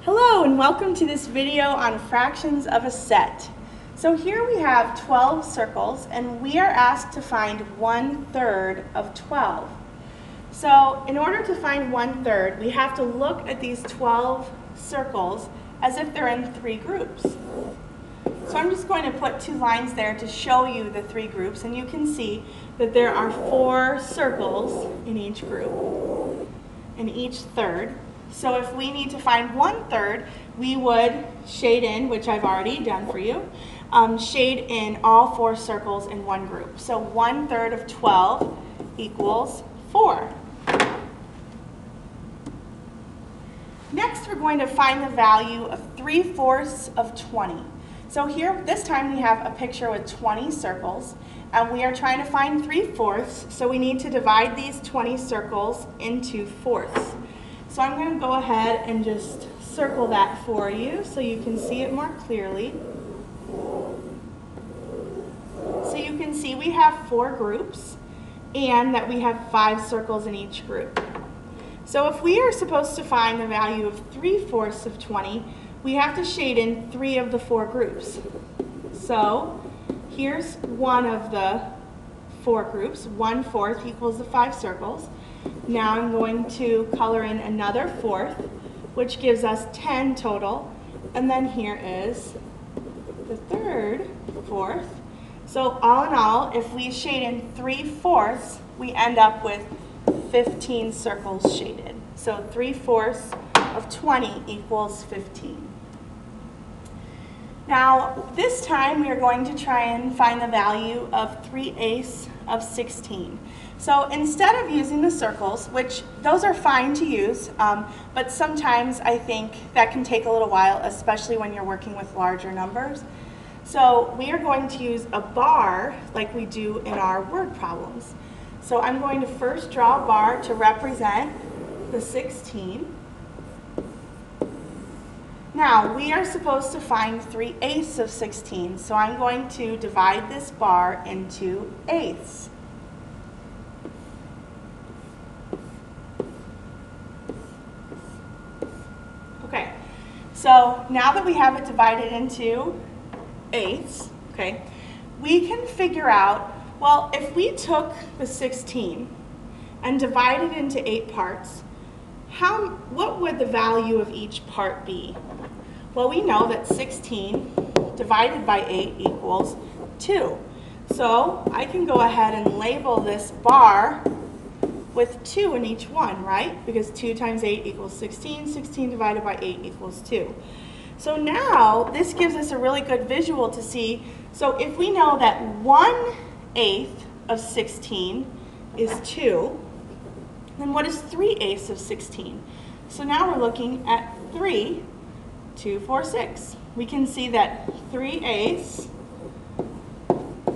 Hello and welcome to this video on fractions of a set. So here we have 12 circles and we are asked to find 1/3 of 12. So in order to find 1/3, we have to look at these 12 circles as if they're in three groups. So I'm just going to put two lines there to show you the three groups, and you can see that there are 4 circles in each group, in each third. So if we need to find 1/3, we would shade in, which I've already done for you, shade in all 4 circles in one group. So 1/3 of 12 equals 4. Next, we're going to find the value of 3/4 of 20. So here, this time we have a picture with 20 circles, and we are trying to find 3/4, so we need to divide these 20 circles into fourths. So I'm going to go ahead and just circle that for you so you can see it more clearly. So you can see we have 4 groups and that we have 5 circles in each group. So if we are supposed to find the value of 3/4 of 20, we have to shade in 3 of the 4 groups. So here's one of the 4 groups. 1/4 equals the 5 circles. Now I'm going to color in another 4th, which gives us 10 total. And then here is the 3rd 4th. So all in all, if we shade in 3/4, we end up with 15 circles shaded. So 3/4 of 20 equals 15. Now, this time we are going to try and find the value of 3/8 of 16. So instead of using the circles, which those are fine to use, but sometimes I think that can take a little while, especially when you're working with larger numbers. So we are going to use a bar like we do in our word problems. So I'm going to first draw a bar to represent the 16. Now, we are supposed to find 3/8 of 16, so I'm going to divide this bar into eighths. Okay, so now that we have it divided into eighths, okay, we can figure out, well, if we took the 16 and divided it into 8 parts, what would the value of each part be? Well, we know that 16 divided by 8 equals 2. So I can go ahead and label this bar with 2 in each one, right? Because 2 times 8 equals 16. 16 divided by 8 equals 2. So now this gives us a really good visual to see. So if we know that 1/8 of 16 is 2, then what is 3/8 of 16? So now we're looking at 3, 2, 4, 6. We can see that 3/8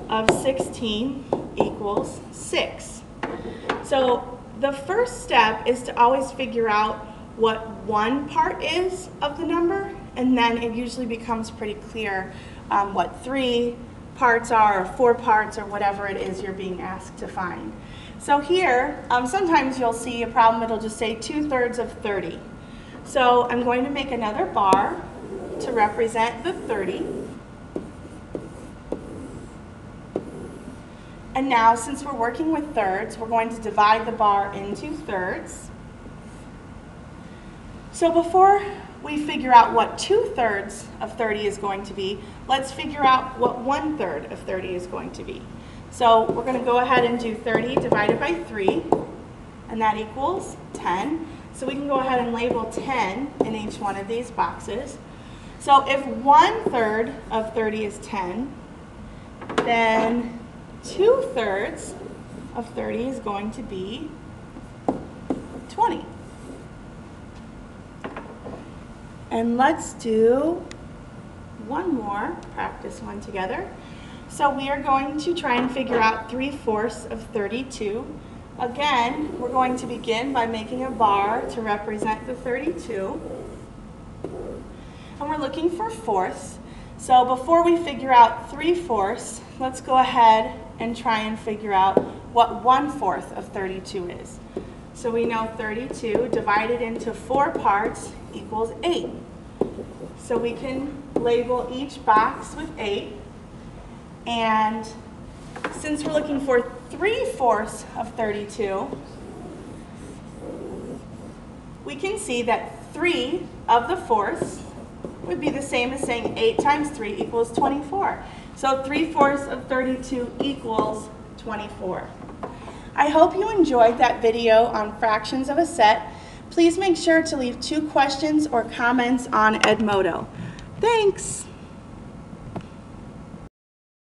of 16 equals 6. So the first step is to always figure out what one part is of the number, and then it usually becomes pretty clear what 3 parts are, or 4 parts, or whatever it is you're being asked to find. So here, sometimes you'll see a problem, it'll just say 2/3 of 30. So I'm going to make another bar to represent the 30. And now, since we're working with thirds, we're going to divide the bar into thirds. So before we figure out what 2/3 of 30 is going to be, let's figure out what 1/3 of 30 is going to be. So we're going to go ahead and do 30 divided by 3, and that equals 10. So we can go ahead and label 10 in each one of these boxes. So if 1/3 of 30 is 10, then 2/3 of 30 is going to be 20. And let's do one more, practice one together. So we are going to try and figure out 3/4 of 32. Again, we're going to begin by making a bar to represent the 32. And we're looking for fourths. So before we figure out 3/4, let's go ahead and try and figure out what 1/4 of 32 is. So we know 32 divided into 4 parts equals 8. So we can label each box with 8. And since we're looking for 3/4 of 32, we can see that 3 of the fourths would be the same as saying 8 times 3 equals 24. So 3/4 of 32 equals 24. I hope you enjoyed that video on fractions of a set. Please make sure to leave 2 questions or comments on Edmodo. Thanks.